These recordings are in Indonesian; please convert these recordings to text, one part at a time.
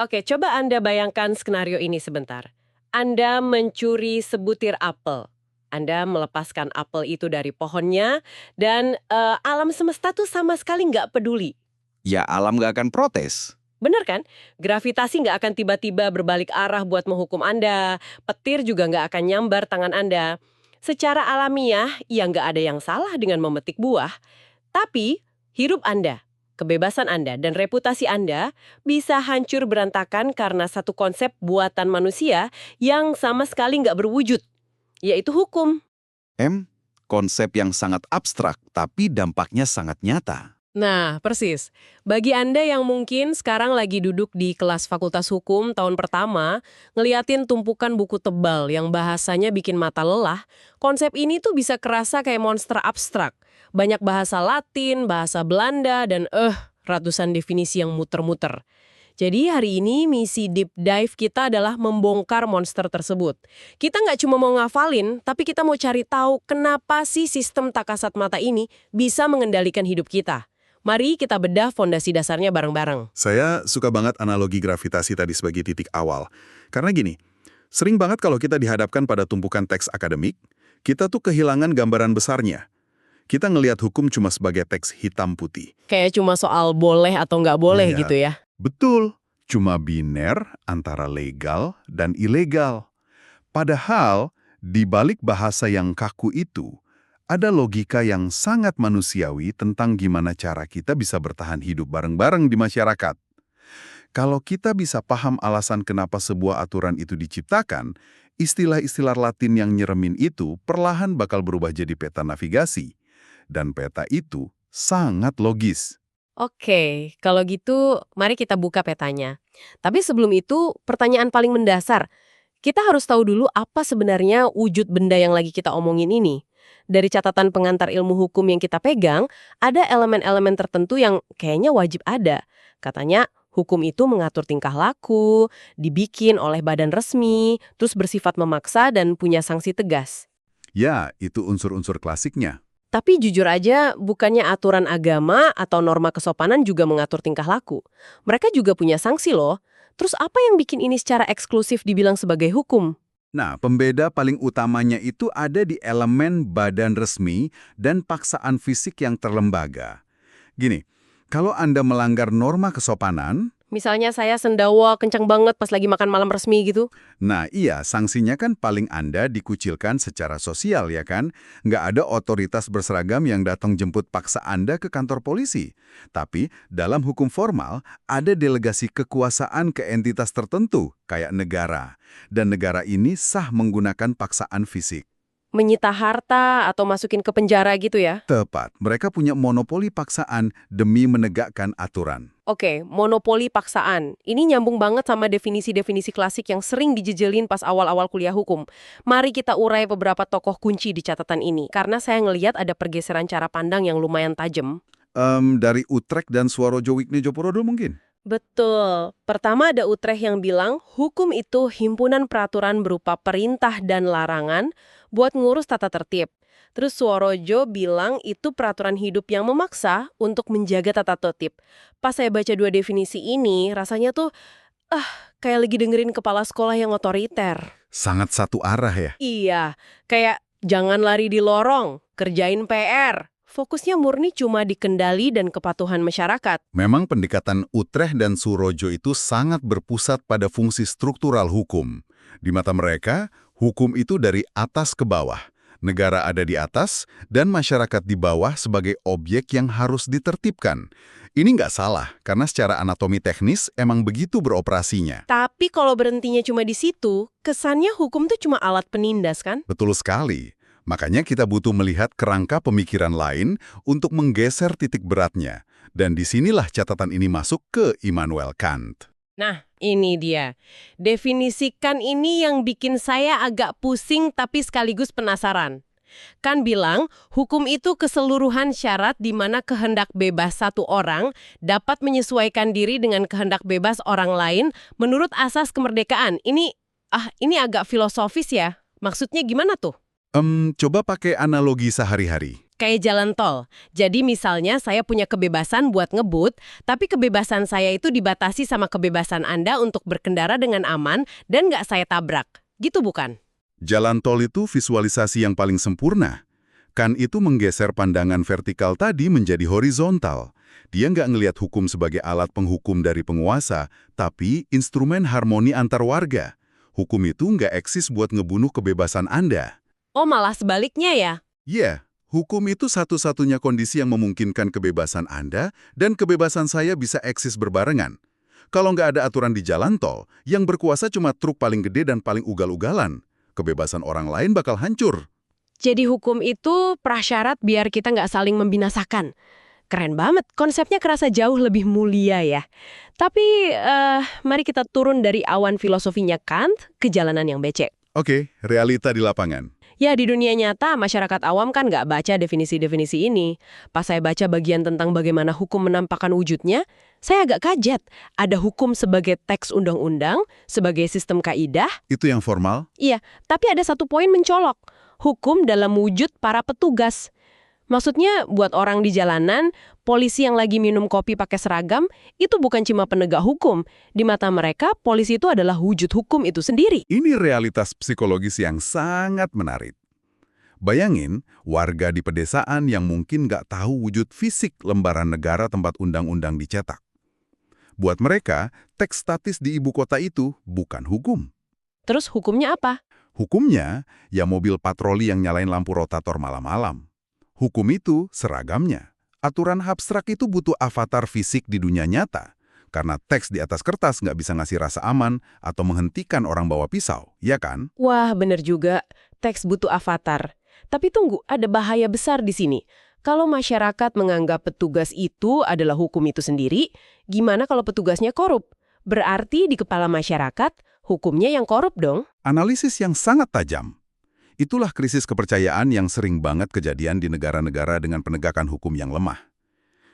Oke, coba Anda bayangkan skenario ini sebentar. Anda mencuri sebutir apel. Anda melepaskan apel itu dari pohonnya, dan alam semesta tuh sama sekali nggak peduli. Ya alam nggak akan protes. Bener kan? Gravitasi nggak akan tiba-tiba berbalik arah buat menghukum Anda. Petir juga nggak akan nyambar tangan Anda. Secara alamiah, ya nggak ada yang salah dengan memetik buah. Tapi, hidup Anda, kebebasan Anda, dan reputasi Anda bisa hancur berantakan karena satu konsep buatan manusia yang sama sekali nggak berwujud, yaitu hukum. Konsep yang sangat abstrak tapi dampaknya sangat nyata. Nah, persis. Bagi Anda yang mungkin sekarang lagi duduk di kelas Fakultas Hukum tahun pertama, ngeliatin tumpukan buku tebal yang bahasanya bikin mata lelah, konsep ini tuh bisa kerasa kayak monster abstrak. Banyak bahasa Latin, bahasa Belanda, dan ratusan definisi yang muter-muter. Jadi hari ini misi deep dive kita adalah membongkar monster tersebut. Kita nggak cuma mau ngafalin, tapi kita mau cari tahu kenapa sih sistem tak kasat mata ini bisa mengendalikan hidup kita. Mari kita bedah fondasi dasarnya bareng-bareng. Saya suka banget analogi gravitasi tadi sebagai titik awal. Karena gini, sering banget kalau kita dihadapkan pada tumpukan teks akademik, kita tuh kehilangan gambaran besarnya. Kita ngelihat hukum cuma sebagai teks hitam putih. Kayak cuma soal boleh atau nggak boleh Iya, gitu ya. Betul, cuma biner antara legal dan ilegal. Padahal, di balik bahasa yang kaku itu, ada logika yang sangat manusiawi tentang gimana cara kita bisa bertahan hidup bareng-bareng di masyarakat. Kalau kita bisa paham alasan kenapa sebuah aturan itu diciptakan, istilah-istilah Latin yang nyeremin itu perlahan bakal berubah jadi peta navigasi. Dan peta itu sangat logis. Oke, kalau gitu mari kita buka petanya. Tapi sebelum itu, pertanyaan paling mendasar. Kita harus tahu dulu apa sebenarnya wujud benda yang lagi kita omongin ini. Dari catatan pengantar ilmu hukum yang kita pegang, ada elemen-elemen tertentu yang kayaknya wajib ada. Katanya, hukum itu mengatur tingkah laku, dibikin oleh badan resmi, terus bersifat memaksa dan punya sanksi tegas. Ya, itu unsur-unsur klasiknya. Tapi jujur aja, bukannya aturan agama atau norma kesopanan juga mengatur tingkah laku. Mereka juga punya sanksi loh. Terus apa yang bikin ini secara eksklusif dibilang sebagai hukum? Nah, pembeda paling utamanya itu ada di elemen badan resmi dan paksaan fisik yang terlembaga. Gini, kalau Anda melanggar norma kesopanan, Misalnya saya sendawa kencang banget pas lagi makan malam resmi gitu. nah iya, sanksinya kan paling Anda dikucilkan secara sosial ya kan? Nggak ada otoritas berseragam yang datang jemput paksa Anda ke kantor polisi. Tapi dalam hukum formal, ada delegasi kekuasaan ke entitas tertentu, kayak negara. Dan negara ini sah menggunakan paksaan fisik. Menyita harta atau masukin ke penjara gitu ya. Tepat, mereka punya monopoli paksaan demi menegakkan aturan. Oke, monopoli paksaan. Ini nyambung banget sama definisi-definisi klasik yang sering dijejelin pas awal-awal kuliah hukum. Mari kita urai beberapa tokoh kunci di catatan ini, karena saya ngelihat ada pergeseran cara pandang yang lumayan tajam. Dari Utrecht dan Suarojo Wignejoporodol mungkin? Betul. Pertama ada Utrecht yang bilang hukum itu himpunan peraturan berupa perintah dan larangan buat ngurus tata tertib. Terus Suarojo bilang itu peraturan hidup yang memaksa untuk menjaga tata tertib. Pas saya baca dua definisi ini, rasanya tuh kayak lagi dengerin kepala sekolah yang otoriter. Sangat satu arah ya? Iya, kayak jangan lari di lorong, kerjain PR. Fokusnya murni cuma di kendali dan kepatuhan masyarakat. Memang pendekatan Utrecht dan Surojo itu sangat berpusat pada fungsi struktural hukum. Di mata mereka, hukum itu dari atas ke bawah. Negara ada di atas, dan masyarakat di bawah sebagai objek yang harus ditertibkan. Ini nggak salah, karena secara anatomi teknis emang begitu beroperasinya. Tapi kalau berhentinya cuma di situ, kesannya hukum tuh cuma alat penindas kan? Betul sekali. Makanya kita butuh melihat kerangka pemikiran lain untuk menggeser titik beratnya. Dan disinilah catatan ini masuk ke Immanuel Kant. Nah, ini dia. Definisikan ini yang bikin saya agak pusing tapi sekaligus penasaran. Kant bilang, hukum itu keseluruhan syarat di mana kehendak bebas satu orang dapat menyesuaikan diri dengan kehendak bebas orang lain menurut asas kemerdekaan. Ini agak filosofis ya. Maksudnya gimana tuh? Coba pakai analogi sehari-hari. Kayak jalan tol. Jadi misalnya saya punya kebebasan buat ngebut, tapi kebebasan saya itu dibatasi sama kebebasan Anda untuk berkendara dengan aman dan nggak saya tabrak. Gitu bukan? Jalan tol itu visualisasi yang paling sempurna. Kan itu menggeser pandangan vertikal tadi menjadi horizontal. Dia nggak ngelihat hukum sebagai alat penghukum dari penguasa, tapi instrumen harmoni antar warga. Hukum itu nggak eksis buat ngebunuh kebebasan Anda. Oh, malah sebaliknya ya? Iya, hukum itu satu-satunya kondisi yang memungkinkan kebebasan Anda dan kebebasan saya bisa eksis berbarengan. Kalau nggak ada aturan di jalan tol, yang berkuasa cuma truk paling gede dan paling ugal-ugalan. Kebebasan orang lain bakal hancur. Jadi hukum itu prasyarat biar kita nggak saling membinasakan. Keren banget, konsepnya kerasa jauh lebih mulia ya. Tapi, mari kita turun dari awan filosofinya Kant ke jalanan yang becek. Oke, realita di lapangan. Ya, di dunia nyata, masyarakat awam kan nggak baca definisi-definisi ini. Pas saya baca bagian tentang bagaimana hukum menampakkan wujudnya, saya agak kaget. Ada hukum sebagai teks undang-undang, sebagai sistem kaidah. Itu yang formal? Iya, tapi ada satu poin mencolok. Hukum dalam wujud para petugas. Maksudnya, buat orang di jalanan, polisi yang lagi minum kopi pakai seragam, itu bukan cuma penegak hukum. Di mata mereka, polisi itu adalah wujud hukum itu sendiri. Ini realitas psikologis yang sangat menarik. Bayangin, warga di pedesaan yang mungkin nggak tahu wujud fisik lembaran negara tempat undang-undang dicetak. Buat mereka, teks statis di ibu kota itu bukan hukum. Terus hukumnya apa? Hukumnya, ya mobil patroli yang nyalain lampu rotator malam-malam. Hukum itu seragamnya. Aturan abstrak itu butuh avatar fisik di dunia nyata. Karena teks di atas kertas nggak bisa ngasih rasa aman atau menghentikan orang bawa pisau, ya kan? Wah, bener juga. Teks butuh avatar. Tapi tunggu, ada bahaya besar di sini. Kalau masyarakat menganggap petugas itu adalah hukum itu sendiri, gimana kalau petugasnya korup? Berarti di kepala masyarakat, hukumnya yang korup dong? Analisis yang sangat tajam. Itulah krisis kepercayaan yang sering banget kejadian di negara-negara dengan penegakan hukum yang lemah.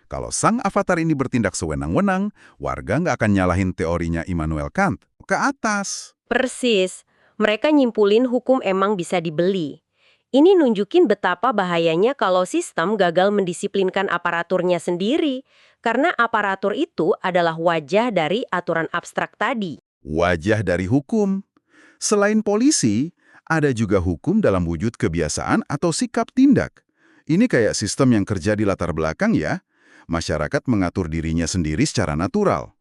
Kalau sang avatar ini bertindak sewenang-wenang, warga nggak akan nyalahin teorinya Immanuel Kant. Ke atas. Persis. Mereka nyimpulin hukum emang bisa dibeli. Ini nunjukin betapa bahayanya kalau sistem gagal mendisiplinkan aparaturnya sendiri. Karena aparatur itu adalah wajah dari aturan abstrak tadi. Wajah dari hukum. Selain polisi, ada juga hukum dalam wujud kebiasaan atau sikap tindak. Ini kayak sistem yang kerja di latar belakang ya. Masyarakat mengatur dirinya sendiri secara natural.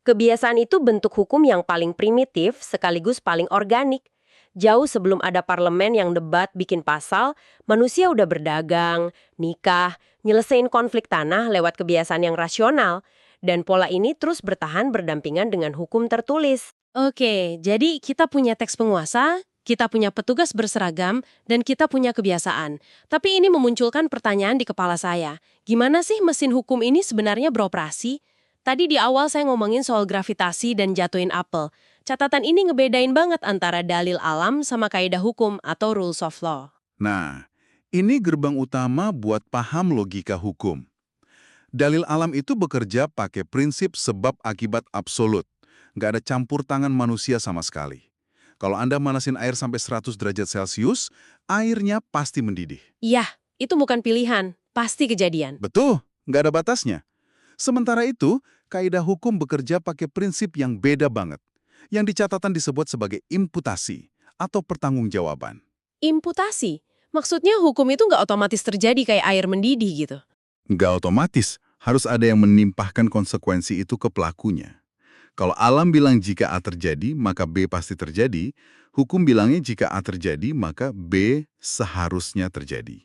Kebiasaan itu bentuk hukum yang paling primitif sekaligus paling organik. Jauh sebelum ada parlemen yang debat bikin pasal, manusia udah berdagang, nikah, nyelesain konflik tanah lewat kebiasaan yang rasional. Dan pola ini terus bertahan berdampingan dengan hukum tertulis. Oke, jadi kita punya teks penguasa, kita punya petugas berseragam, dan kita punya kebiasaan. Tapi ini memunculkan pertanyaan di kepala saya. Gimana sih mesin hukum ini sebenarnya beroperasi? Tadi di awal saya ngomongin soal gravitasi dan jatuhin apel. Catatan ini ngebedain banget antara dalil alam sama kaidah hukum atau rules of law. Nah, ini gerbang utama buat paham logika hukum. Dalil alam itu bekerja pakai prinsip sebab akibat absolut. Nggak ada campur tangan manusia sama sekali. Kalau Anda manasin air sampai 100 derajat Celcius, airnya pasti mendidih. Iya, itu bukan pilihan, pasti kejadian. Betul, nggak ada batasnya. Sementara itu, kaidah hukum bekerja pakai prinsip yang beda banget. Yang di catatan disebut sebagai imputasi atau pertanggungjawaban. Imputasi? Maksudnya hukum itu nggak otomatis terjadi kayak air mendidih gitu? Nggak otomatis, harus ada yang menimpahkan konsekuensi itu ke pelakunya. Kalau alam bilang jika A terjadi, maka B pasti terjadi, hukum bilangnya jika A terjadi, maka B seharusnya terjadi.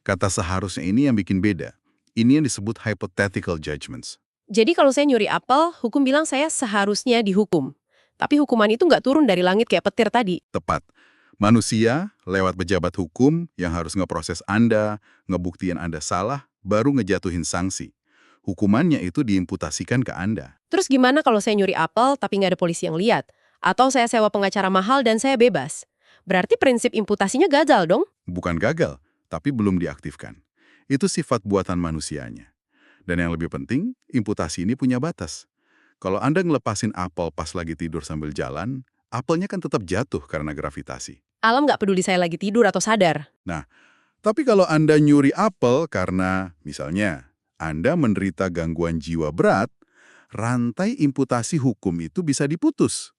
Kata seharusnya ini yang bikin beda. Ini yang disebut hypothetical judgments. Jadi kalau saya nyuri apel, hukum bilang saya seharusnya dihukum. Tapi hukuman itu nggak turun dari langit kayak petir tadi. Tepat. Manusia lewat pejabat hukum yang harus ngeproses Anda, ngebuktiin Anda salah, baru ngejatuhin sanksi. Hukumannya itu diimputasikan ke Anda. Terus gimana kalau saya nyuri apel tapi nggak ada polisi yang lihat? Atau saya sewa pengacara mahal dan saya bebas? Berarti prinsip imputasinya gagal dong? Bukan gagal, tapi belum diaktifkan. Itu sifat buatan manusianya. Dan yang lebih penting, imputasi ini punya batas. Kalau Anda ngelepasin apel pas lagi tidur sambil jalan, apelnya kan tetap jatuh karena gravitasi. Alam nggak peduli saya lagi tidur atau sadar. Tapi kalau Anda nyuri apel karena, misalnya, Anda menderita gangguan jiwa berat, rantai imputasi hukum itu bisa diputus.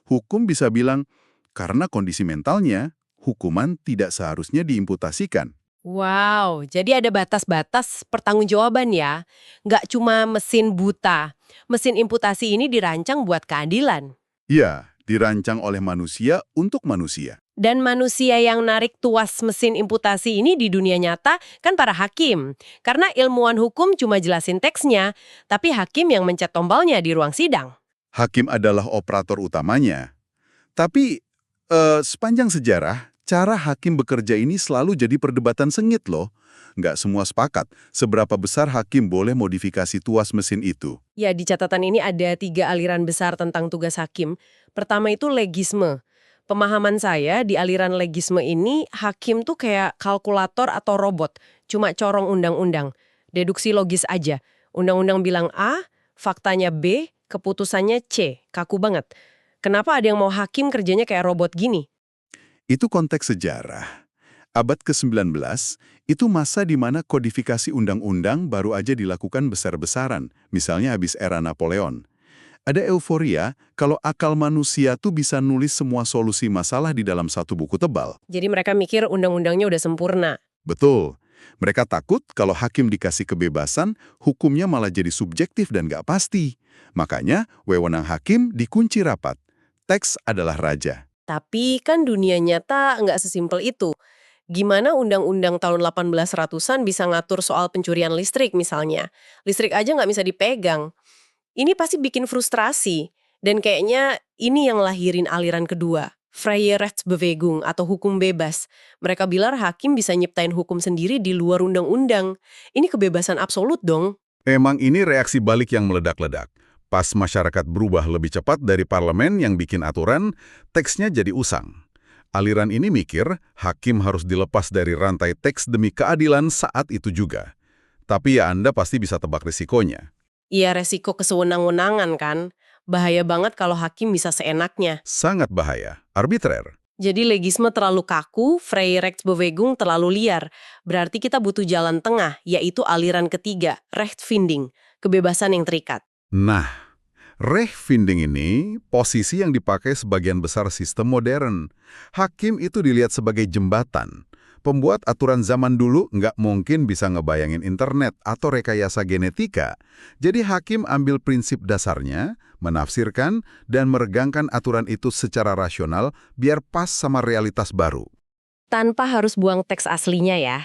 Hukum bisa bilang, karena kondisi mentalnya, hukuman tidak seharusnya diimputasikan. Wow, jadi ada batas-batas pertanggungjawaban ya. Nggak cuma mesin buta. Mesin imputasi ini dirancang buat keadilan. Ya, dirancang oleh manusia untuk manusia. Dan manusia yang narik tuas mesin imputasi ini di dunia nyata kan para hakim. Karena ilmuwan hukum cuma jelasin teksnya, tapi hakim yang mencet tombolnya di ruang sidang. Hakim adalah operator utamanya. Tapi, sepanjang sejarah, cara hakim bekerja ini selalu jadi perdebatan sengit loh. Nggak semua sepakat seberapa besar hakim boleh modifikasi tuas mesin itu. Ya, di catatan ini ada 3 aliran besar tentang tugas hakim. Pertama itu legisme. Pemahaman saya di aliran legisme ini, hakim tuh kayak kalkulator atau robot, cuma corong undang-undang. Deduksi logis aja. Undang-undang bilang A, faktanya B, keputusannya C. Kaku banget. Kenapa ada yang mau hakim kerjanya kayak robot gini? Itu konteks sejarah. Abad ke-19, itu masa di mana kodifikasi undang-undang baru aja dilakukan besar-besaran, misalnya habis era Napoleon. Ada euforia kalau akal manusia tuh bisa nulis semua solusi masalah di dalam satu buku tebal. Jadi mereka mikir undang-undangnya udah sempurna. Betul. Mereka takut kalau hakim dikasih kebebasan, hukumnya malah jadi subjektif dan nggak pasti. Makanya, wewenang hakim dikunci rapat. Teks adalah raja. Tapi kan dunia nyata nggak sesimpel itu. Gimana undang-undang tahun 1800-an bisa ngatur soal pencurian listrik misalnya? Listrik aja nggak bisa dipegang. Ini pasti bikin frustrasi. Dan kayaknya ini yang lahirin aliran kedua. Freie Rechtsbewegung atau hukum bebas. Mereka bilang hakim bisa nyiptain hukum sendiri di luar undang-undang. Ini kebebasan absolut dong. Emang ini reaksi balik yang meledak-ledak. Pas masyarakat berubah lebih cepat dari parlemen yang bikin aturan, teksnya jadi usang. Aliran ini mikir, hakim harus dilepas dari rantai teks demi keadilan saat itu juga. Tapi ya Anda pasti bisa tebak risikonya. Iya, resiko kesewenang-wenangan kan. Bahaya banget kalau hakim bisa seenaknya. Sangat bahaya, arbitrer. Jadi legisme terlalu kaku, Freie Rechtsbewegung terlalu liar. Berarti kita butuh jalan tengah, yaitu aliran ketiga, Rechtsfinding, kebebasan yang terikat. Nah, Rechtsfinding ini posisi yang dipakai sebagian besar sistem modern. Hakim itu dilihat sebagai jembatan. Pembuat aturan zaman dulu nggak mungkin bisa ngebayangin internet atau rekayasa genetika. Jadi hakim ambil prinsip dasarnya, menafsirkan, dan meregangkan aturan itu secara rasional biar pas sama realitas baru. Tanpa harus buang teks aslinya ya.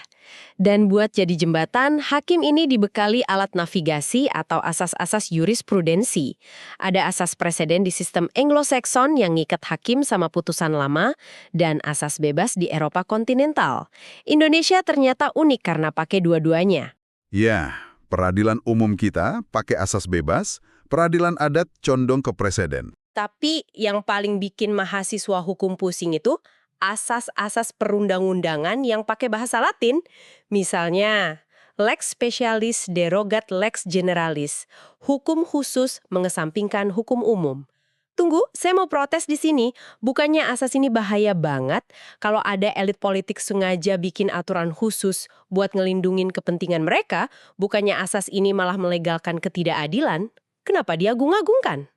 Dan buat jadi jembatan, hakim ini dibekali alat navigasi atau asas-asas jurisprudensi. Ada asas preseden di sistem Anglo-Saxon yang ngikat hakim sama putusan lama, dan asas bebas di Eropa kontinental. Indonesia ternyata unik karena pakai dua-duanya. Ya, peradilan umum kita pakai asas bebas, peradilan adat condong ke preseden. Tapi yang paling bikin mahasiswa hukum pusing itu asas-asas perundang-undangan yang pakai bahasa Latin. Misalnya, lex specialis derogat lex generalis. Hukum khusus mengesampingkan hukum umum. Tunggu, saya mau protes di sini. Bukannya asas ini bahaya banget kalau ada elit politik sengaja bikin aturan khusus buat ngelindungin kepentingan mereka, bukannya asas ini malah melegalkan ketidakadilan? Kenapa diagung-agungkan?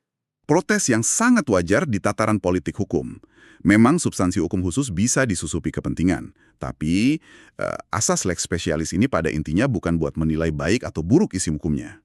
Protes yang sangat wajar di tataran politik hukum. Memang substansi hukum khusus bisa disusupi kepentingan. Tapi, asas lex specialis ini pada intinya bukan buat menilai baik atau buruk isi hukumnya.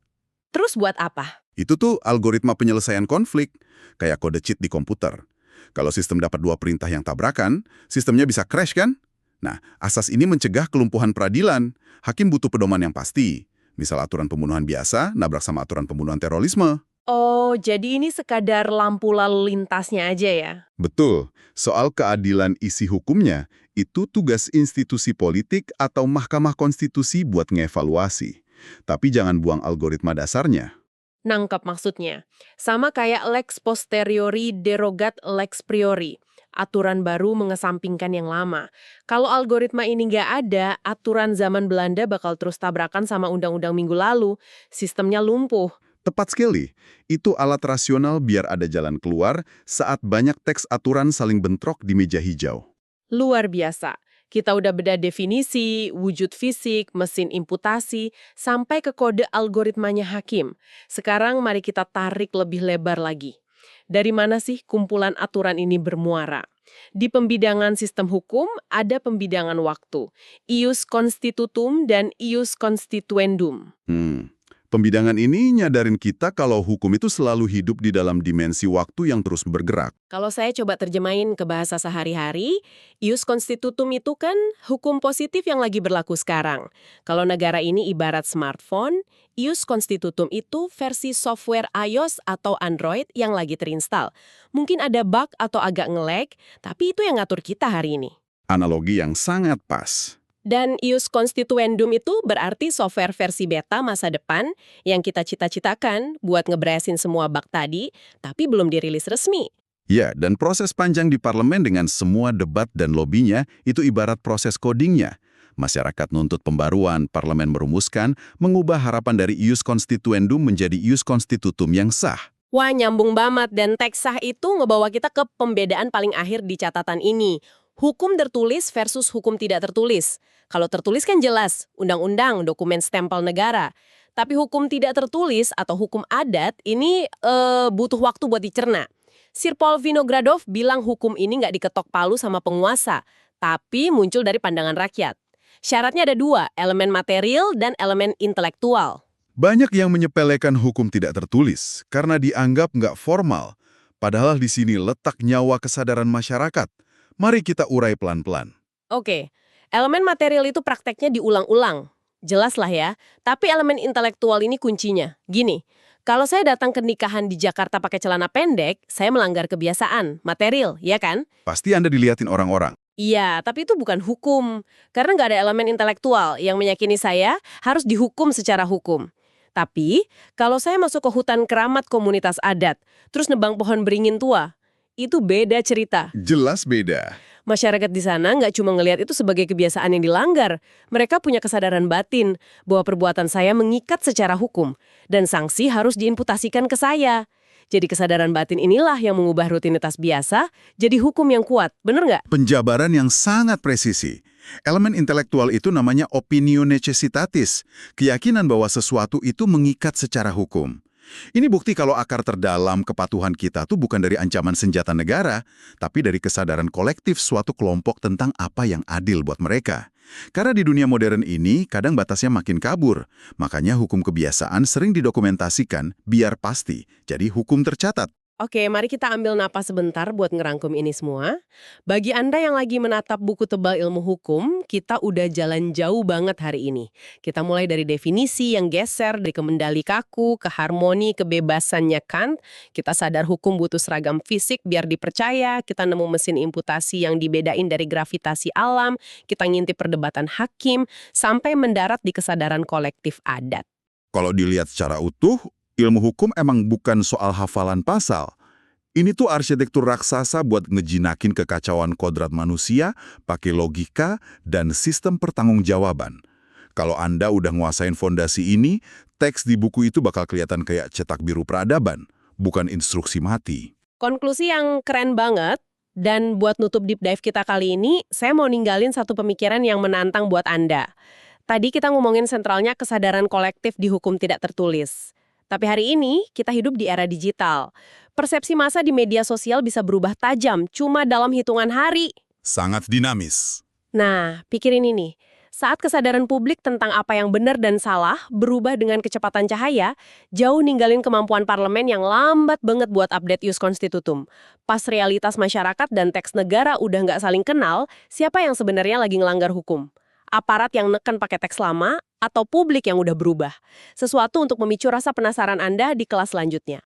Terus buat apa? Itu tuh algoritma penyelesaian konflik, kayak kode cheat di komputer. Kalau sistem dapat 2 perintah yang tabrakan, sistemnya bisa crash kan? Nah, asas ini mencegah kelumpuhan peradilan. Hakim butuh pedoman yang pasti. Misal aturan pembunuhan biasa, nabrak sama aturan pembunuhan terorisme. Oh, jadi ini sekadar lampu lalu lintasnya aja ya? Betul, soal keadilan isi hukumnya, itu tugas institusi politik atau Mahkamah Konstitusi buat ngevaluasi. Tapi jangan buang algoritma dasarnya. Nangkep maksudnya. Sama kayak lex posteriori derogat lex priori. Aturan baru mengesampingkan yang lama. Kalau algoritma ini nggak ada, aturan zaman Belanda bakal terus tabrakan sama undang-undang minggu lalu. Sistemnya lumpuh. Tepat sekali, itu alat rasional biar ada jalan keluar saat banyak teks aturan saling bentrok di meja hijau. Luar biasa. Kita udah beda definisi, wujud fisik, mesin imputasi, sampai ke kode algoritmanya hakim. Sekarang mari kita tarik lebih lebar lagi. Dari mana sih kumpulan aturan ini bermuara? Di pembidangan sistem hukum ada pembidangan waktu, ius constitutum dan ius constituendum. Pembidangan ini nyadarin kita kalau hukum itu selalu hidup di dalam dimensi waktu yang terus bergerak. Kalau saya coba terjemahin ke bahasa sehari-hari, ius constitutum itu kan hukum positif yang lagi berlaku sekarang. Kalau negara ini ibarat smartphone, ius constitutum itu versi software iOS atau Android yang lagi terinstall. Mungkin ada bug atau agak nge-lag, tapi itu yang ngatur kita hari ini. Analogi yang sangat pas. Dan ius constituendum itu berarti software versi beta masa depan yang kita cita-citakan buat ngebresin semua bug tadi, tapi belum dirilis resmi. Ya, dan proses panjang di parlemen dengan semua debat dan lobbynya itu ibarat proses codingnya. Masyarakat nuntut pembaruan, parlemen merumuskan, mengubah harapan dari ius constituendum menjadi ius constitutum yang sah. Wah, nyambung banget, dan teks sah itu ngebawa kita ke pembedaan paling akhir di catatan ini. Hukum tertulis versus hukum tidak tertulis. Kalau tertulis kan jelas, undang-undang, dokumen stempel negara. Tapi hukum tidak tertulis atau hukum adat ini butuh waktu buat dicerna. Sir Paul Vinogradov bilang hukum ini nggak diketok palu sama penguasa, tapi muncul dari pandangan rakyat. Syaratnya ada dua, elemen material dan elemen intelektual. Banyak yang menyepelekan hukum tidak tertulis karena dianggap nggak formal. Padahal di sini letak nyawa kesadaran masyarakat. Mari kita urai pelan-pelan. Oke, elemen material itu prakteknya diulang-ulang. Jelas lah ya, tapi elemen intelektual ini kuncinya. Gini, kalau saya datang ke nikahan di Jakarta pakai celana pendek, saya melanggar kebiasaan, material, ya kan? Pasti Anda dilihatin orang-orang. Iya, tapi itu bukan hukum. Karena nggak ada elemen intelektual yang meyakini saya harus dihukum secara hukum. Tapi, kalau saya masuk ke hutan keramat komunitas adat, terus nebang pohon beringin tua, itu beda cerita. Jelas beda. Masyarakat di sana nggak cuma ngelihat itu sebagai kebiasaan yang dilanggar. Mereka punya kesadaran batin bahwa perbuatan saya mengikat secara hukum. Dan sanksi harus diimputasikan ke saya. Jadi kesadaran batin inilah yang mengubah rutinitas biasa jadi hukum yang kuat. Bener nggak? Penjabaran yang sangat presisi. Elemen intelektual itu namanya opinio necessitatis, keyakinan bahwa sesuatu itu mengikat secara hukum. Ini bukti kalau akar terdalam kepatuhan kita tuh bukan dari ancaman senjata negara, tapi dari kesadaran kolektif suatu kelompok tentang apa yang adil buat mereka. Karena di dunia modern ini, kadang batasnya makin kabur. Makanya hukum kebiasaan sering didokumentasikan biar pasti, jadi hukum tercatat. Oke, mari kita ambil napas sebentar buat ngerangkum ini semua. Bagi Anda yang lagi menatap buku tebal ilmu hukum, kita udah jalan jauh banget hari ini. Kita mulai dari definisi yang geser dari kemendali kaku, ke harmoni, kebebasannya Kant. Kita sadar hukum butuh seragam fisik biar dipercaya. Kita nemu mesin imputasi yang dibedain dari gravitasi alam. Kita ngintip perdebatan hakim, sampai mendarat di kesadaran kolektif adat. Kalau dilihat secara utuh, ilmu hukum emang bukan soal hafalan pasal. Ini tuh arsitektur raksasa buat ngejinakin kekacauan kodrat manusia, pakai logika, dan sistem pertanggungjawaban. Kalau Anda udah nguasain fondasi ini, teks di buku itu bakal kelihatan kayak cetak biru peradaban, bukan instruksi mati. Konklusi yang keren banget, dan buat nutup deep dive kita kali ini, saya mau ninggalin satu pemikiran yang menantang buat Anda. Tadi kita ngomongin sentralnya kesadaran kolektif di hukum tidak tertulis. Tapi hari ini, kita hidup di era digital. Persepsi massa di media sosial bisa berubah tajam cuma dalam hitungan hari. Sangat dinamis. Nah, pikirin ini. Saat kesadaran publik tentang apa yang benar dan salah berubah dengan kecepatan cahaya, jauh ninggalin kemampuan parlemen yang lambat banget buat update ius constitutum. Pas realitas masyarakat dan teks negara udah nggak saling kenal, siapa yang sebenarnya lagi ngelanggar hukum? Aparat yang neken pakai teks lama, atau publik yang udah berubah. Sesuatu untuk memicu rasa penasaran Anda di kelas selanjutnya.